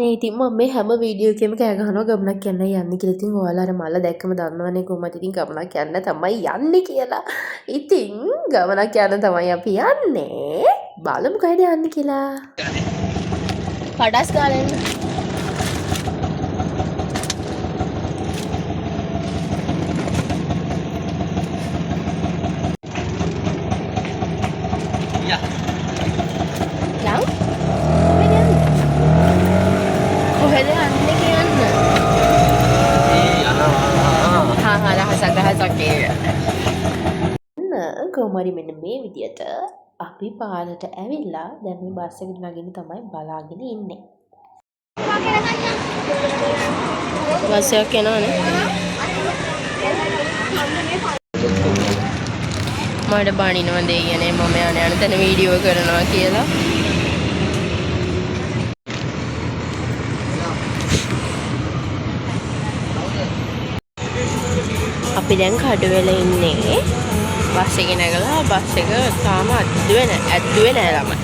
අනේ ඉතින් මම මේ හැම වීඩියෝ එකෙම කෑ ගහනවා ගමනක් යන්න යන්නේ කියලා. ඉතින් ඔයාලා අර මල්ල දැක්කම දන්නවනේ කොහොමද ඉතින් ගමනක් යන්න තමයි යන්නේ කියලා. ඉතින් ගමනක් යන්න තමයි අපි යන්නේ. බලමු කොහෙද යන්නේ කියලා. පඩස් ගාලා එන්න. කොහොමරි මෙන්න මේ විදියට අපි පාරට ඇවිල්ලා දැන් මේ බස් එකට නගින්න තමයි බලාගෙන ඉන්නේ. බස් එකක් එනවනේ. මට බණිනව දෙයියනේ මම යන තැන වීඩියෝ කරනවා කියලා. අපි දැන් කඩුවෙල ඉන්නේ. බස් එකේ නැගලා බස් එක තාම ඇද්දුවේ නෑ ළමයි.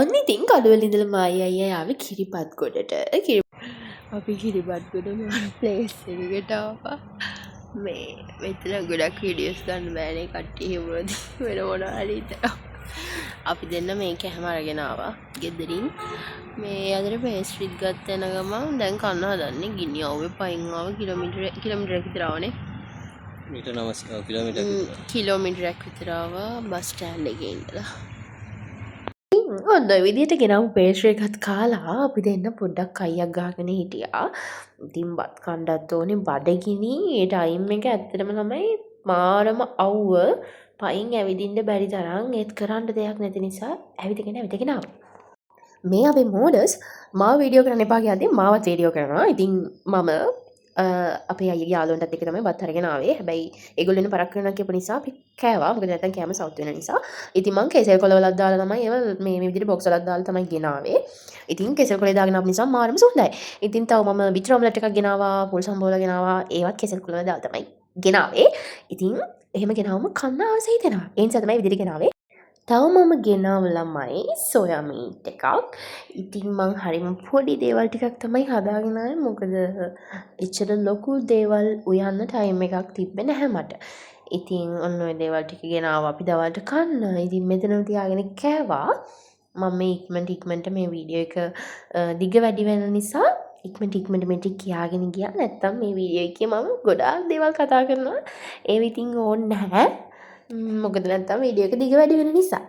ඔන්න ඉතින් කඩුවෙල ඉඳලා මායි අයියා ආවේ කිරිබත් ගොඩට. අපි කිරිබත් ගොඩ ප්ලේස් එකකට ආවා. මේ මෙතන ගොඩක් වීඩියෝස් ගන්න බෑනේ කට්ටිය හිවුවද වෙන මොනවා හරි හිතනවා. අපි දෙන්න මේක හැම අරගෙන ආවා ගෙදරින්. මේ අතර පේස්ට්‍රීත් ගත්ත යන ගමන් දැන් කන්න හදන්නේ ගිනි අවුවේ පයින් ආව කිලෝමීටරයක් විතර ආවනේ. කිලෝමීටරයක් විතර ආවා බස් ස්ටෑන්ඩ් එකේ ඉඳලා. ඔන්න ඔය විදිහට ගෙනාවු පේස්ට්‍රි එකත් කාලා අපි දෙන්න පොඩ්ඩක් කයියක් ගහගෙන හිටියා. ඉතින් බත් කණ්ඩත් ඕනේ බඩගිනි. ඒ ටයිම් එක ඇත්තටම තමයි මාරම අවුව. පයින් ඇවිදින්න බැරි තරම් ඒත් කරන්න දෙයක් නැති නිසා ඇවිදගෙන ආවා. මේ අපේ මෝඩස් මාව වීඩියෝ කරන්න එපා කියද්දි මාවත් වීඩියෝ කරනවා. ඉතින් මම අපේ අයියගේ යාළුවන්ටත් එක්ක තමයි බත් අරගෙන ආවේ. හැබැයි ඒගොල්ලෝ පරක් කරනවා කියපු නිසා අපි කෑවා. මොකද නැත්තම් කෑම සවුත් වෙන නිසා. ඉතින් මං කෙසෙල් කොළ වලක් දාලා තමයි ඒව මේ විදිහට බොක්ස් වලක් දාලා තමයි ගෙනාවේ. ඉතින් කෙසෙල් කොළේ දාගෙන ආපු නිසා මාරම සුන්දරයි. ඉතින් තව මම බිටර් ඔම්ලට් එකක් ගෙනාවා, පොල් සම්බෝල ගෙනාවා. ඒවත් කෙසෙල් කොළ වල දාලා තමයි ගෙනාවේ. ඉතින් එහෙම ගෙනාවම කන්න ආස හිතෙනවා. ඒ නිසා තමයි විදිහට ගෙනාවේ. තව මම ගෙනාව ළමයි සොයා මීට් එකක්. ඉතින් මං හරිම පොඩි දේවල් ටිකක් තමයි හදාගෙන ආවේ. මොකද එච්චර ලොකු දේවල් උයන්න ටයිම් එකක් තිබ්බේ නැහැ මට. ඉතින් ඔන්න ඔය දේවල් ටික ගෙනාවා අපි දවල්ට කන්න. ඉතින් මෙතන තියාගෙන කෑවා. මම මේ ඉක්මනට මේ වීඩියෝ එක දිග වැඩි වෙන නිසා ඉක්මනට මේ ටික කියාගෙන ගියා. නැත්තම් මේ වීඩියෝ එකේ මම ගොඩාක් දේවල් කතා කරනවා. ඒව ඉතින් ඕනේ නැහැ. මොකද නැත්තම් වීඩියෝ එක දිග වැඩි වෙන නිසා.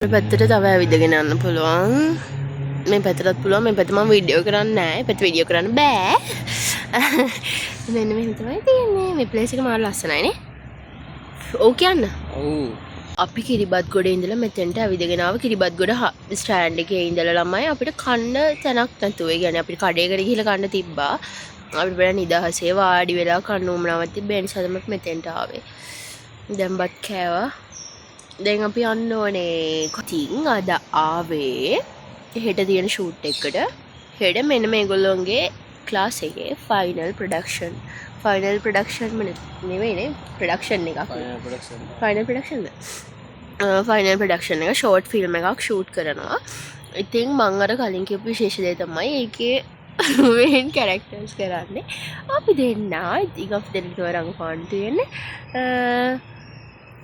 මේ පැත්තට තව ඇවිදගෙන යන්න පුළුවන්. මේ පැත්තටත් පුළුවන්. මේ පැත්ත මම වීඩියෝ කරන්නේ නැහැ. මේ පැත්ත වීඩියෝ කරන්න බෑ. මෙන්න මෙහෙම තමයි තියෙන්නේ. මේ ප්ලේස් එක මාර ලස්සනයි නේ. ඔව් කියන්න. ඔව්. අපි කිරිබත් ගොඩේ ඉඳලා මෙතෙන්ට ඇවිදගෙන ආව. කිරිබත් ගොඩ ස්ටෑන්ඩ් එකේ ඉඳලා ළමයි අපිට කන්න තැනක් නැතුව. ඒ කියන්නේ අපිට කඩේකට ගිහලා කන්න තිබ්බා. අපිට බෑ නිදහසේ වාඩි වෙලා කන්න උමනාවක් තිබ්බේ. ඒ නිසා තමයි මෙතෙන්ට ආවේ. දැන් බත් කෑවා. දැන් අපි යන්න ඕනේ. ඉතින් අද ආවේ හෙට තියෙන ෂූට් එකකට. හෙට මෙන්න මේගොල්ලෝගේ ක්ලාස් එකේ ෆයිනල් ප්‍රොඩක්ෂන් නෙවෙයිනේ ප්‍රොඩක්ෂන් එකක්. ෆයිනල් ප්‍රොඩක්ෂන් එක ෂෝට් ෆිල්ම් එකක් ෂූට් කරනවා. ඉතින් මං අර කලින් කියපු විශේෂ දේ තමයි ඒකේ මේන් කැරක්ටර්ස් කරන්නේ අපි දෙන්න. ඉතින් අපි දෙන්නට රඟපාන්න තියෙන්නේ.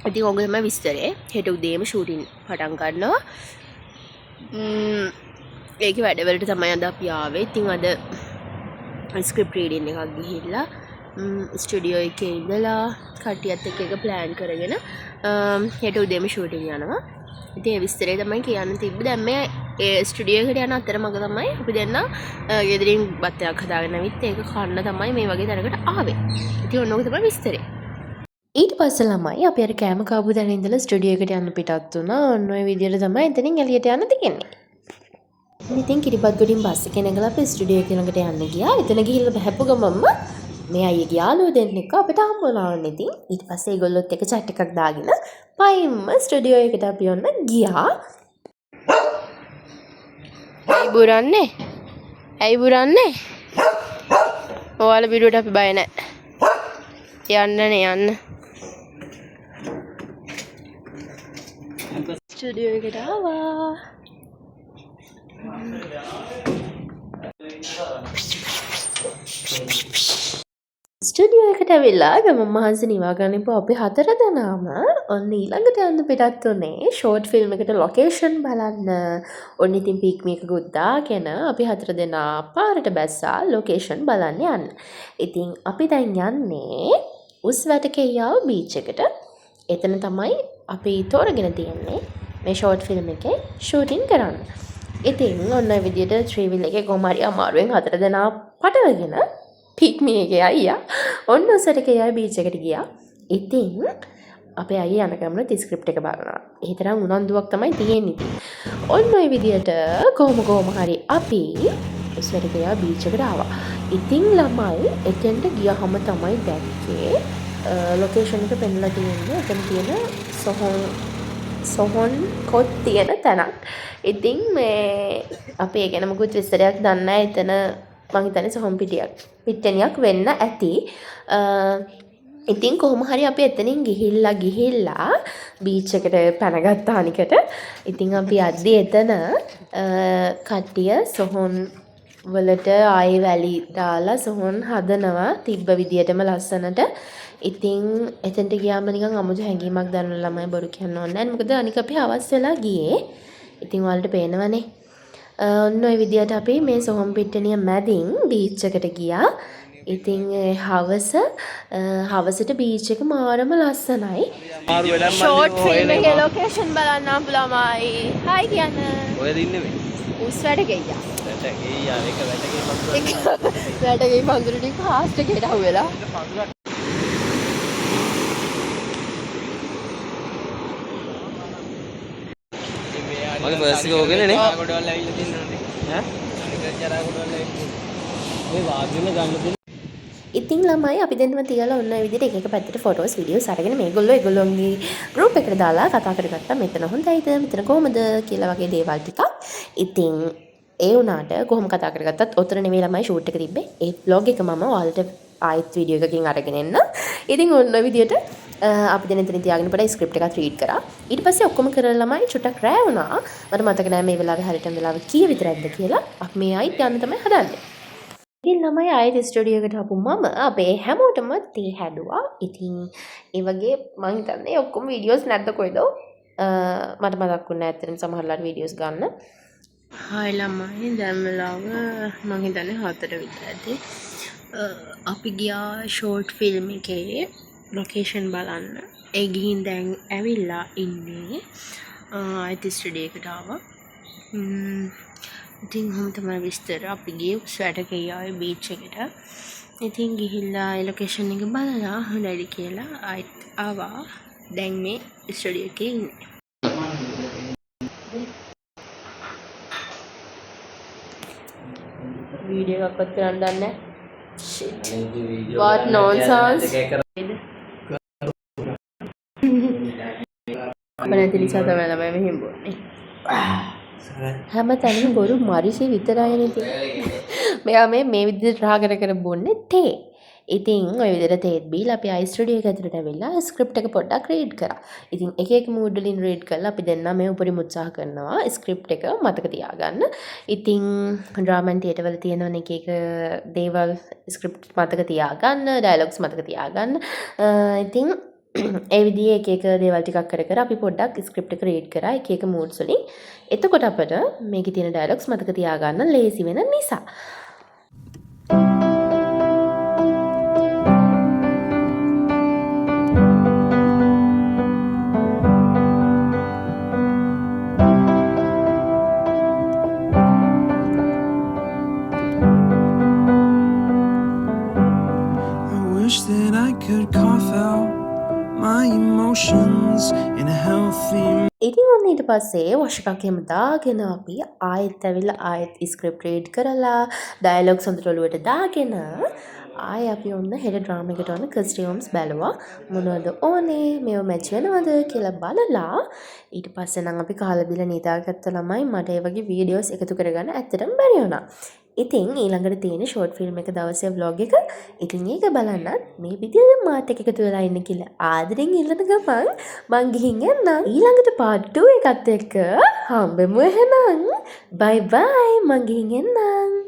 ඉතින් ඔක තමයි විස්තරේ. හෙට උදේම ෂූටින් පටන් ගන්නවා. ඒකේ වැඩවලට තමයි අද අපි ආවේ. ඉතින් අද ස්ක්‍රිප්ට් රීඩින් එකක් ගිහිල්ලා ස්ටුඩියෝ එකේ ඉඳලා කට්ටියත් එක්ක එක ප්ලෑන් කරගෙන හෙට උදේම ෂූටින් යනවා. ඉතින් ඒ විස්තරේ තමයි කියන්න තිබ්බේ. දැන් මේ ඒ ස්ටුඩියෝ එකට යන අතරමඟ තමයි අපි දෙන්න ගෙදරින් බත් එකක් හදාගෙන ආවිත් ඒක කන්න තමයි මේ වගේ තැනකට ආවේ. ඉතින් ඔන්න ඔක තමයි විස්තරේ. ඊට පස්සේ ළමයි අපි අර කෑම කාපු තැන ඉඳලා ස්ටුඩියෝ එකට යන්න පිටත් වුණා. ඔන්න ඔය විදියට තමයි එතනින් එළියට යන්න තියෙන්නේ. ඉතින් කිරිබත් ගොඩින් බස් එකේ නැගලා අපි ස්ටුඩියෝ එක ළඟට යන්න ගියා. එතන ගිහිල්ලා බහැපු ගමන්ම මේ අයියගේ යාළුවෝ දෙන්නෙක් අපිට හම්බ වුණා. ඉතින් ඊට පස්සේ ඒගොල්ලොත් එක්ක chat එකක් දාගෙන පයින්ම ස්ටුඩියෝ එකට අපි යන්න ගියා. ඇයි බුරන්නේ? ඔයාලා බිරුවට අපි බය නැහැ. යන්නනේ යන්න. ස්ටුඩියෝ එකට ආවා. ස්ටඩියෝ එකට ඇවිල්ලා ගම මහන්ස නිවාගනිපු අපි 4 දෙනාම ඔන්න ඊළඟට යන්න පිටත් වුණේ ෂෝට් ෆිල්ම් එකට ලොකේෂන් බලන්න. ඔන්න ඉතින් පික්නිකකුත් දාගෙන අපි 4 දෙනා පාරට බැස්සා ලොකේෂන් බලන්න යන්න. ඉතින් අපි දැන් යන්නේ උස්වැටකෙයියාව බීච් එකට. එතන තමයි අපි තෝරගෙන තියෙන්නේ මේ ෂෝට් ෆිල්ම් එකේ ෂූටින් කරන්න. ඉතින් ඔන්න විදියට ත්‍රීවිල් එකේ කොහොම හරි අමාරුවෙන් 4 දෙනා පටවගෙන පික්මී එකේ අයියා ඔන්න උසටකේ අය බීච් එකට ගියා. ඉතින් අපේ අයියා යන ගමන ස්ක්‍රිප්ට් එක බලනවා. ඒ තරම් උනන්දුවක් තමයි තියෙන්නේ ඉතින්. ඔන්න ඔය විදියට කොහොම හරි අපි උසටකේ අය බීච් එකට ආවා. ඉතින් ළමයි එතෙන්ට ගියාම තමයි දැක්කේ ලොකේෂන් එක පෙන්ලා තියෙන්නේ. එතන තියෙන සොහොන් කොත් තියෙන තැනක්. ඉතින් මේ අපි ඒ ගැන මොකුත් විස්තරයක් දන්නේ නැහැ. එතන මං හිතන්නේ සොහොන් පිට්ටනියක් වෙන්න ඇති. ඉතින් කොහොම හරි අපි එතනින් ගිහිල්ලා බීච් එකට පැනගත්තා අනිකට. ඉතින් අපි යද්දී එතන කට්ටිය සොහොන් වලට ආයේ වැලි දාලා සොහොන් හදනවා තිබ්බ විදියටම ලස්සනට. ඉතින් එතනට ගියාම නිකන් අමුතු හැඟීමක් දැනෙන ළමයි බොරු කියන්න ඕනේ නැහැ. මොකද අනික අපි හවස් වෙලා ගියේ. ඉතින් ඔයාලට පේනවනේ. ඔන්න ඔය විදියට අපි මේ සොහොන් පිට්ටනිය මැදින් බීච් එකට ගියා. ඉතින් හවසට බීච් එක මාරම ලස්සනයි. ෂෝට් ෆිල්ම් එකේ ලොකේෂන් බලන්න ආපු ළමයි. හායි කියන්න. ඔයද ඉන්නේ මේ? උස්වැට ගෙයියා. වැටගෙයියා එක වැටගෙයි පඳුරු ටික හාස්ට් එකට අහුවෙලා. මගේ බස් එක ඕකනේ නේ. කොටවල් ඇවිල්ලා තින්නනේ. ඈ? අනික ජරා කොටවල් ඇවිල්ලා. ඔය වාග්ගින ගන්න දෙන්න. ඉතින් ළමයි අපි දෙන්නම තියලා ඔන්න ඔය විදිහට එක පැත්තට ෆොටෝස් වීඩියෝස් අරගෙන මේගොල්ලෝ ඒගොල්ලෝගේ ගෲප් එකට දාලා කතා කරගත්තා. මෙතන හොඳයිද? මෙතන කොහමද කියලා වගේ දේවල් ටිකක්. ඉතින් ඒ වුණාට කොහොම කතා කරගත්තත් ඔතන නෙමෙයි ළමයි ෂූට් එක තිබ්බේ. ඒ vlog එක මම ඔයාලට ආයෙත් වීඩියෝ එකකින් අරගෙන එන්න. ඉතින් ඔන්න ඔය විදිහට අපි දැන් එතන තියාගෙන පොඩ්ඩක් ස්ක්‍රිප්ට් එකත් රීඩ් කරා. ඊට පස්සේ ඔක්කොම කරලා ළමයි චුට්ටක් රෑ වුණා. මට මතක නෑ මේ වෙලාවේ හරියටම වෙලාව කීය විතරයිද කියලා. අපි මේ ආයෙත් යන්න තමයි හදන්නේ. ඉතින් ළමයි ආයෙත් ස්ටුඩියෝ එකට ආපු මම අපේ හැමෝටම තේ හැදුවා. ඉතින් ඒ වගේ මං හිතන්නේ ඔක්කොම වීඩියෝස් නැද්ද කොයිද? මට මතක් වුණා ඇත්තටම සමහරලාට වීඩියෝස් ගන්න. හායි ළමයි දැන් වෙලාව මං හිතන්නේ 4 විතර ඇති. අපි ගියා ෂෝට් ෆිල්ම් එකේ ලොකේෂන් බලන්න. ඒ ගිහින් දැන් ඇවිල්ලා ඉන්නේ ආයෙත් ස්ටුඩියෝ එකට ආවා. ඉතින් හොම තමයි විස්තර. අපි ගියේ උස්වැටකෙයියාවේ බීච් එකට. ඉතින් ගිහිල්ලා ඒ ලොකේෂන් එක බලලා හොඳයි කියලා ආයෙත් ආවා. දැන් මේ ස්ටුඩියෝ එකේ ඉන්නේ. වීඩියෝ එකක්වත් කරන්න දන්නේ නැහැ. Shit. What nonsense. අපේ නිසා තමයි ළමයි මෙහෙම බොන්නේ. හැම තැනම බොරු මරිසි විතරයිනේ තියෙන්නේ. මෙයා මේ විදිහට රහ කර බොන්නේ තේ. ඉතින් ඔය විදිහට තේත් බීලා අපි ආයි ස්ටුඩියෝ එක ඇතුළට ඇවිල්ලා ස්ක්‍රිප්ට් එක පොඩ්ඩක් රීඩ් කරා. ඉතින් එක මූඩ් වලින් රීඩ් කරලා අපි දෙන්නා මේ උපරිම උත්සාහ කරනවා ස්ක්‍රිප්ට් එක මතක තියාගන්න. ඉතින් ඩ්‍රාමා ඇන්ඩ් තියටර් වල තියෙන එක දේවල් ස්ක්‍රිප්ට් මතක තියාගන්න, ඩයලොග්ස් මතක තියාගන්න. ඉතින් ඒ විදිහේ එක දේවල් ටිකක් කර අපි පොඩ්ඩක් ස්ක්‍රිප්ට් එක රීඩ් කරා එක මූඩ්ස් වලින්. එතකොට අපිට මේකේ තියෙන ඩයලොග්ස් මතක තියාගන්න ලේසි වෙන නිසා. ඉතින් ඔන්න ඊට පස්සේ වොෂ් එකක් එහෙම දාගෙන අපි ආයෙත් ඇවිල්ලා ආයෙත් ස්ක්‍රිප්ට් රීඩ් කරලා ඩයලොග්ස් හොඳට ඔලුවට දාගෙන ආයෙ අපි ඔන්න හෙට ඩ්‍රාමා එකට ඔන්න කස්ටියම්ස් බැලුවා. මොනවද ඕනේ මේව මැච් වෙනවද කියලා බලලා ඊට පස්සේ නම් අපි කාලා බිලා නිදාගත්ත ළමයි මට ඒ වගේ වීඩියෝස් එකතු කරගන්න ඇත්තටම බැරි වුණා. ඉතින් ඊළඟට තියෙන ෂෝට් ෆිල්ම් එක දවසේ vlog එක. ඉතින් ඒක බලන්නත් මේ විදියට මාත් එක්ක එකතු වෙලා ඉන්න කියලා ආදරෙන් ඉල්ලන ගමන් මං ගිහින් යන්නම්. ඊළඟට part 2 එකත් එක්ක හම්බෙමු එහෙනම්. bye bye මං ගිහින් එන්නම්.